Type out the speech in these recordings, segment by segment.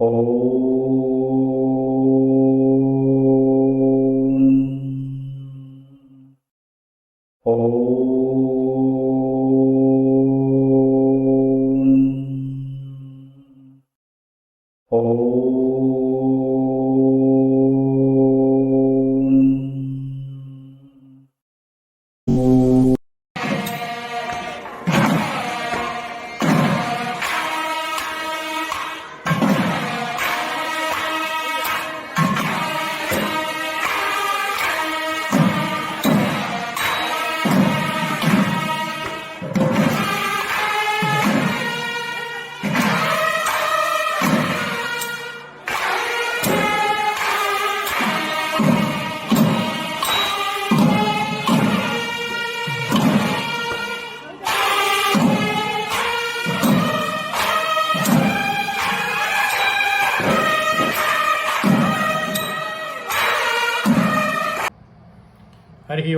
ஹரி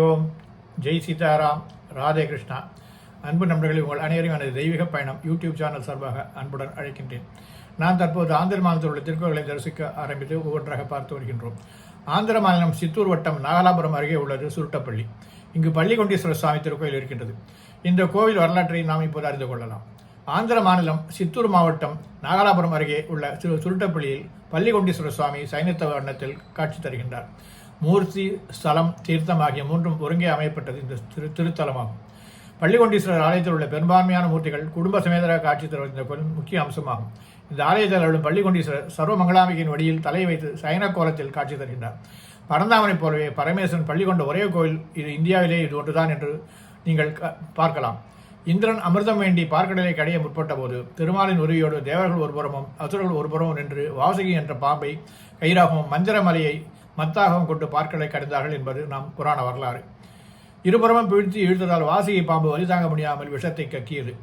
ஓம், ஜெய் சீதாராம், ராதே கிருஷ்ணா. அன்பு நண்பர்களை உங்கள் அனைவரையும் எனது தெய்வீக பயணம் யூடியூப் சேனல் சார்பாக அன்புடன் அழைக்கின்றேன். நான் தற்போது ஆந்திர மாநிலத்தில் உள்ள திருக்கோவிலை தரிசிக்க ஆரம்பித்து ஒவ்வொன்றாக பார்த்து வருகின்றோம். ஆந்திர மாநிலம் சித்தூர் வட்டம் நாகலாபுரம் அருகே உள்ளது சுருட்டப்பள்ளி. இங்கு பள்ளிகொண்டீஸ்வரர் சுவாமி திருக்கோயில் இருக்கின்றது. இந்த கோவில் வரலாற்றை நாம் இப்போது அறிந்து கொள்ளலாம். ஆந்திர மாநிலம் சித்தூர் மாவட்டம் நாகலாபுரம் அருகே உள்ள சுருட்டப்பள்ளியில் பள்ளிகொண்டீஸ்வரர் சுவாமி சைனத்த வண்ணத்தில் காட்சி தருகின்றார். மூர்த்தி, ஸ்தலம், தீர்த்தம் ஆகிய மூன்றும் ஒருங்கே அமையப்பட்டது இந்த திருத்தலமாகும். பள்ளிகொண்டீஸ்வரர் ஆலயத்தில் உள்ள பெரும்பான்மையான மூர்த்திகள் குடும்ப சமேதராக காட்சி தருவது இந்த கோயில் முக்கிய அம்சமாகும். இந்த ஆலயத்தில் உள்ள பள்ளிகொண்டீஸ்வரர் சர்வ மங்களாம்பிகையின் வடியில் தலை வைத்து சயன கோலத்தில் காட்சி தருகின்றார். பரந்தாமனைப் போலவே பரமேஸ்வரன் பள்ளி கொண்ட ஒரே கோயில் இது இந்தியாவிலே இது ஒன்றுதான் என்று நீங்கள் பார்க்கலாம். இந்திரன் அமிர்தம் வேண்டி பார்க்கடலை கடைய முற்பட்ட போது திருமாலின் உதவியோடு தேவர்கள் ஒருபுறமும் அசுரர்கள் ஒருபுறமும் நின்று வாசுகி என்ற பாம்பை கயிறாகவும் மந்திர மலையை மத்தாகவும் கொண்டு பார்க்கடலை கடைந்தார்கள் என்பது நாம் புராண வரலாறு. இருபுறமும் பிழ்த்தி இழுத்ததால் வாசுகி பாம்பு வலிதாங்க முடியாமல் விஷத்தை கக்கியது.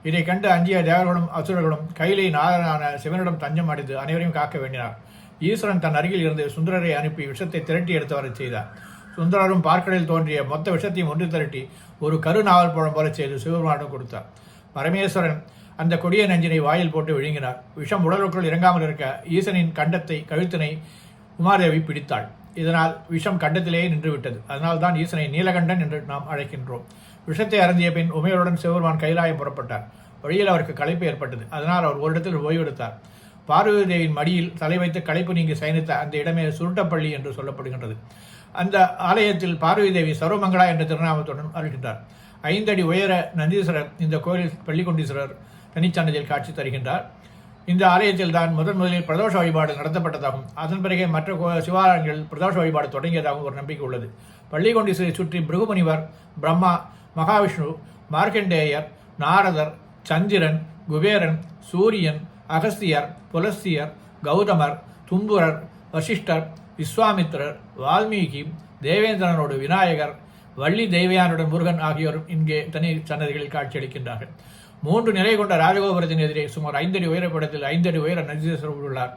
இதை கண்டு அஞ்சிய தேவர்களும் அசுரர்களும் கையிலை நாதனான சிவனிடம் தஞ்சம் அடைந்து அனைவரையும் காக்க வேண்டினார். ஈஸ்வரன் தன் அருகில் இருந்து சுந்தரரை அனுப்பி விஷத்தை திரட்டி எடுத்தவரை செய்தார். சுந்தரரும் பார்க்கடலில் தோன்றிய மொத்த விஷத்தையும் ஒன்று திரட்டி ஒரு கரு நாவல் பழம் போல செய்து சிவபெருமானிடம் கொடுத்தார். பரமேஸ்வரன் அந்த கொடிய நஞ்சினை வாயில் போட்டு விழுங்கினார். விஷம் உடலுக்குள் இறங்காமல் இருக்க ஈசனின் கண்டத்தை கழுத்தினை உமாதேவி பிடித்தாள். இதனால் விஷம் கண்டத்திலேயே நின்றுவிட்டது. அதனால்தான் ஈசனை நீலகண்டன் என்று நாம் அழைக்கின்றோம். விஷத்தை அருந்திய பின் உமையுடன் சிவபெருமான் கைலாயம் புறப்பட்டார். வழியில் அவருக்கு களைப்பு ஏற்பட்டது. அதனால் அவர் ஒரு இடத்தில் ஓய்வெடுத்தார். பார்வதி தேவியின் மடியில் தலை வைத்து களைப்பு நீங்கி சயனித்த அந்த இடமே சுருட்டப்பள்ளி என்று சொல்லப்படுகின்றது. அந்த ஆலயத்தில் பார்வதி தேவி சர்வமங்களா என்ற திருநாமத்துடன் அருள்கின்றார். 5 அடி உயர நந்தீஸ்வரர் இந்த கோயிலில் பள்ளிகொண்டீஸ்வரர் தனிச்சன்னதியில் காட்சி தருகின்றார். இந்த ஆலயத்தில் தான் முதலில் பிரதோஷ வழிபாடு நடத்தப்பட்டதாகவும் அதன் பிறகே மற்ற சிவாலயங்களில் பிரதோஷ வழிபாடு தொடங்கியதாகவும் ஒரு நம்பிக்கை உள்ளது. பள்ளிகொண்டீஸ்வரை சுற்றி பிருகுமுனிவர், பிரம்மா, மகாவிஷ்ணு, மார்க்கண்டேயர், நாரதர், சந்திரன், குபேரன், சூரியன், அகஸ்தியர், புலஸ்தியர், கௌதமர், தும்புரர், வசிஷ்டர், விஸ்வாமித்திரர், வால்மீகி, தேவேந்திரனோடு விநாயகர், வள்ளி தெய்வயானுடன் முருகன் ஆகியோரும் இங்கே தனி சன்னதிகளில் காட்சியளிக்கின்றார்கள். 3 நிலை கொண்ட ராஜகோபுரத்தின் எதிரே சுமார் 5 அடி உயரப்படத்தில் 5 அடி உயர நந்தீஸ்வரர் உள்ளார்.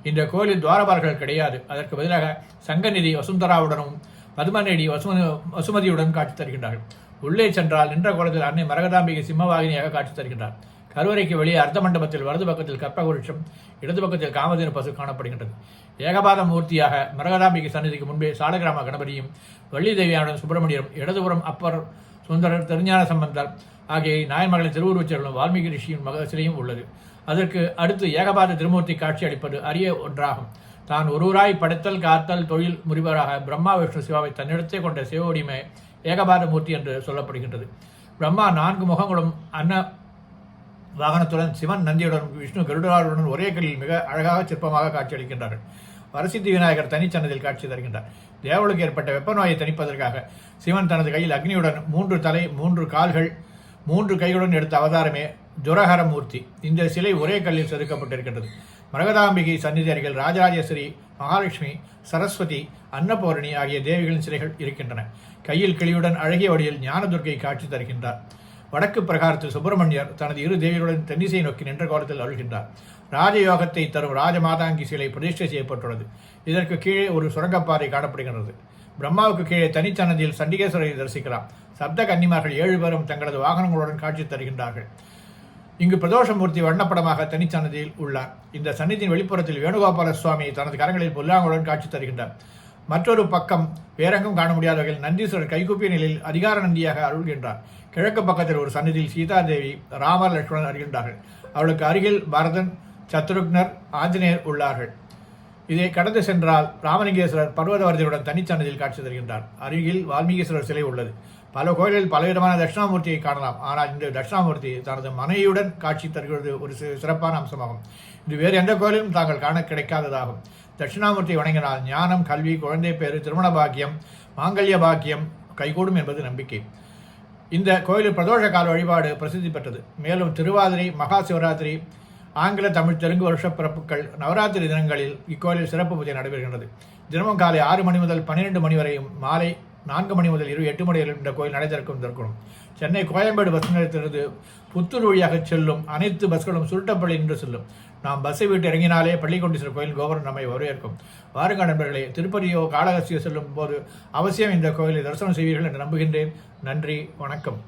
இந்த கோயிலில் துவாரபாலர்கள் கிடையாது. அதற்கு பதிலாக சங்கநிதி வசுந்தராவுடனும் பத்மநேடி வசுமதியுடன் காட்சி தருகின்றார்கள். உள்ளே சென்றால் நின்ற கோலத்தில் அன்னை மரகதாம்பிகை சிம்மவாகினியாக காட்சி தருகின்றார். கருவறைக்கு வெளியே அர்த்த மண்டபத்தில் வலது பக்கத்தில் கற்பகுருஷம், இடது பக்கத்தில் காமதேனு பசு காணப்படுகின்றது. ஏகபாத மூர்த்தியாக மரகதாம்பிகை சன்னிதிக்கு முன்பே சாலகிராம கணபதியும், வள்ளி தேவியானுடன் சுப்பிரமணியரும், இடதுபுறம் அப்பர் சுந்தரர், திருஞான சம்பந்தர் ஆகிய நாயன்மகளின் திருவுருவச்சர்களும் வால்மீகி ரிஷியின் சிலையும் உள்ளது. அதற்கு அடுத்து ஏகபாத திருமூர்த்தி காட்சி அளிப்பது அரிய ஒன்றாகும். தான் ஒருவராய் படைத்தல், காத்தல், தொழில் முறிவராக பிரம்மா, விஷ்ணு, சிவாவை தன்னிடத்தே கொண்ட சிவவடிமை ஏகபாத மூர்த்தி என்று சொல்லப்படுகின்றது. பிரம்மா 4 முகங்களும் அன்ன வாகனத்துடன், சிவன் நந்தியுடன், விஷ்ணு கருடாருடன் ஒரே கல்லில் மிக அழகாக சிற்பமாக காட்சியளிக்கின்றார்கள். வரசித்தி விநாயகர் தனிச்சன்னதில் காட்சி தருகின்றார். தேவளுக்கு ஏற்பட்ட வெப்ப நோயை தணிப்பதற்காக சிவன் தனது கையில் அக்னியுடன் 3 தலை, 3 கால்கள், 3 கைகளுடன் எடுத்த அவதாரமே ஜுரஹர மூர்த்தி. இந்த சிலை ஒரே கல்லில் செதுக்கப்பட்டிருக்கின்றது. மரகதாம்பிகை சந்நிதி அருகில் ராஜராஜேஸ்வரி, மகாலட்சுமி, சரஸ்வதி, அன்னபூரணி ஆகிய தேவிகளின் சிலைகள் இருக்கின்றன. கையில் கிளியுடன் அழகிய வடியில் ஞானதுர்க்கை காட்சி தருகின்றார். வடக்கு பிரகாரத்தில் சுப்பிரமணியர் தனது 2 தேவிகளுடன் தென்னிசை நோக்கி நின்ற கோலத்தில் அருள்கின்றார். ராஜயோகத்தை தரும் ராஜமாதாங்கி சிலை பிரதிஷ்டை செய்யப்பட்டுள்ளது. இதற்கு கீழே ஒரு சுரங்கப்பாறை காணப்படுகின்றது. பிரம்மாவுக்கு கீழே தனிச்சன்னதியில் சண்டிகேஸ்வரரை தரிசிக்கலாம். சப்த கன்னிமார்கள் 7 பேரும் தங்களது வாகனங்களுடன் காட்சி தருகின்றார்கள். இங்கு பிரதோஷமூர்த்தி வண்ணப்படமாக தனிச்சன்னதியில் உள்ளார். இந்த சந்நிதியின் வெளிப்புறத்தில் வேணுகோபால சுவாமி தனது கரங்களில் புல்லாங்குடன் காட்சி தருகின்றார். மற்றொரு பக்கம் வேறெங்கும் காண முடியாத வகையில் நந்தீஸ்வரர் கைகூப்பிய நிலையில் அதிகார நந்தியாக அருள்கின்றார். கிழக்கு பக்கத்தில் ஒரு சந்நிதியில் சீதாதேவி, ராமர், லட்சுமணன் அறிகின்றார்கள். அவளுக்கு அருகில் பரதன், சத்ருக்னர், ஆஞ்சநேயர் உள்ளார்கள். இதை கடந்து சென்றால் ராமலிங்கேஸ்வரர் பர்வதவர்தியுடன் தனிச்சன்னதியில் காட்சி தருகின்றார். அருகில் வால்மீகீஸ்வரர் சிலை உள்ளது. பல கோயில்களில் பலவிதமான தட்சிணாமூர்த்தியை காணலாம். ஆனால் இந்த தட்சிணாமூர்த்தி தனது மனைவியுடன் காட்சி தருகிறது ஒரு சிறப்பான அம்சமாகும். இது வேறு எந்த கோயிலும் தாங்கள் காண கிடைக்காததாகும். தட்சிணாமூர்த்தியை வணங்கினால் ஞானம், கல்வி, குழந்தை பேறு, திருமண பாக்கியம், மாங்கல்ய பாக்கியம் கைகூடும் என்பது நம்பிக்கை. இந்த கோயிலில் பிரதோஷ கால வழிபாடு பிரசித்தி பெற்றது. மேலும் திருவாதிரை, மகா சிவராத்திரி, ஆங்கில, தமிழ், தெலுங்கு வருஷ பிறப்புகள், நவராத்திரி தினங்களில் இக்கோயிலில் சிறப்பு பூஜை நடைபெறுகின்றது. தினமும் காலை 6 மணி முதல் 12 மணி வரையும், மாலை 4 மணி முதல் இரவு 8 மணி வரை இந்த கோயில் நடை திறக்கும். சென்னை கோயம்பேடு பஸ் நிலையத்திலிருந்து புத்தூர் வழியாக செல்லும் அனைத்து பஸ்களும் சுருட்டப்பள்ளி நின்று செல்லும். நாம் பஸ்ஸை விட்டு இறங்கினாலே பள்ளிக்கொண்டீஸ்வரர் கோயில் கோபுரம் நம்மை வரவேற்கும். வாருங்கள் நண்பர்களே, திருப்பதியோ காளஹஸ்தியோ செல்லும் போது அவசியம் இந்த கோயிலை தரிசனம் செய்வீர்கள் என்று நம்புகின்றேன். நன்றி, வணக்கம்.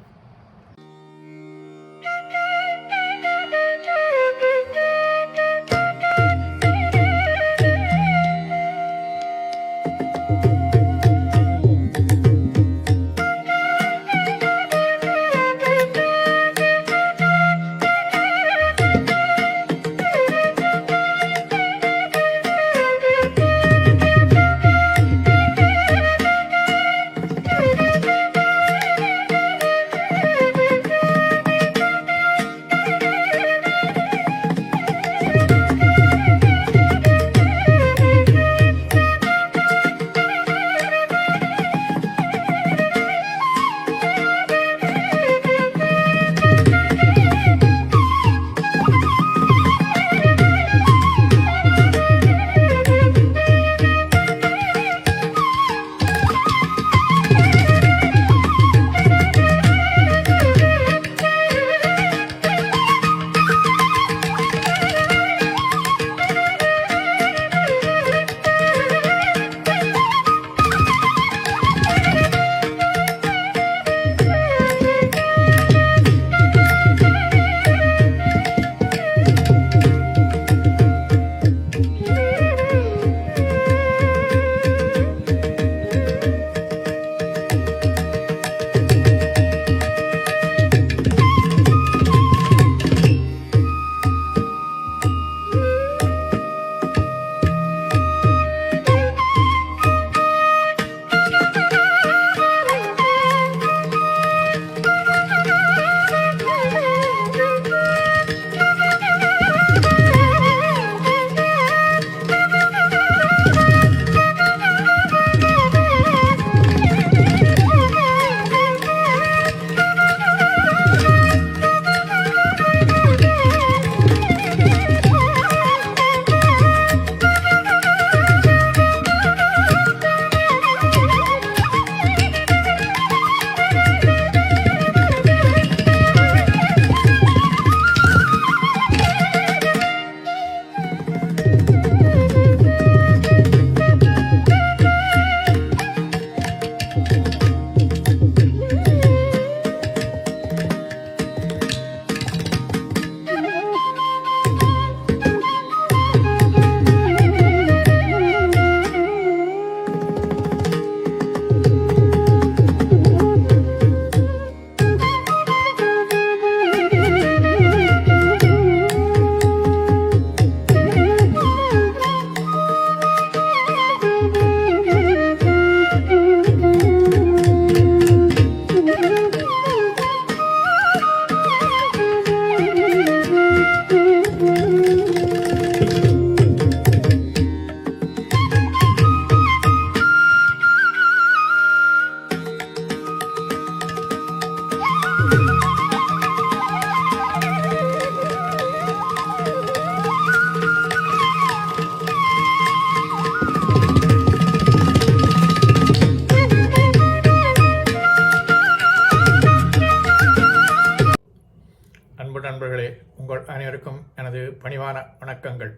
நண்பர்களே, உங்கள் அனைவருக்கும் எனது பணிவான வணக்கங்கள்.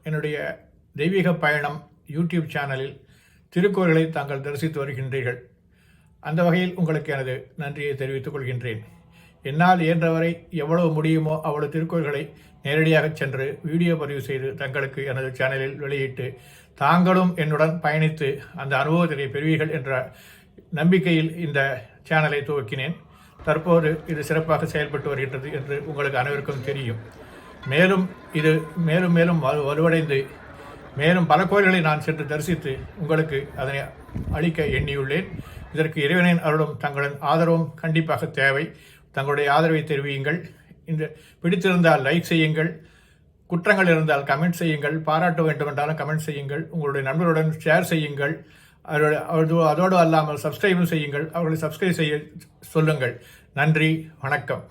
என்னுடைய தெய்வீக பயணம் யூடியூப் சேனலில் திருக்கோயில்களை தாங்கள் தரிசித்து வருகின்றீர்கள். அந்த வகையில் உங்களுக்கு எனது நன்றியை தெரிவித்துக் கொள்கின்றேன். என்னால் இயன்றவரை எவ்வளவு முடியுமோ அவ்வளவு திருக்குறள்களை நேரடியாக சென்று வீடியோ பதிவு செய்து தங்களுக்கு எனது சேனலில் வெளியிட்டு தாங்களும் என்னுடன் பயணித்து அந்த அனுபவத்தினை பெறுவீர்கள் என்ற நம்பிக்கையில் இந்த சேனலை துவக்கினேன். தற்போது இது சிறப்பாக செயல்பட்டு வருகின்றது என்று உங்களுக்கு அனைவருக்கும் தெரியும். மேலும் இது மேலும் மேலும் வலுவடைந்து மேலும் பல கோயில்களை நான் சென்று தரிசித்து உங்களுக்கு அதனை அளிக்க எண்ணியுள்ளேன். இதற்கு இறைவனின் அருளும் தங்களின் ஆதரவும் கண்டிப்பாக தேவை. தங்களுடைய ஆதரவை தெரிவியுங்கள். இந்த பிடித்திருந்தால் லைக் செய்யுங்கள், குற்றங்கள் இருந்தால் கமெண்ட் செய்யுங்கள், பாராட்ட வேண்டும் என்றாலும் கமெண்ட் செய்யுங்கள், உங்களுடைய நண்பர்களுடன் ஷேர் செய்யுங்கள். அதோடு அல்லாமல் சப்ஸ்கிரைபும் செய்யுங்கள், அவர்களை சப்ஸ்கிரைப் செய்ய சொல்லுங்கள். நன்றி, வணக்கம்.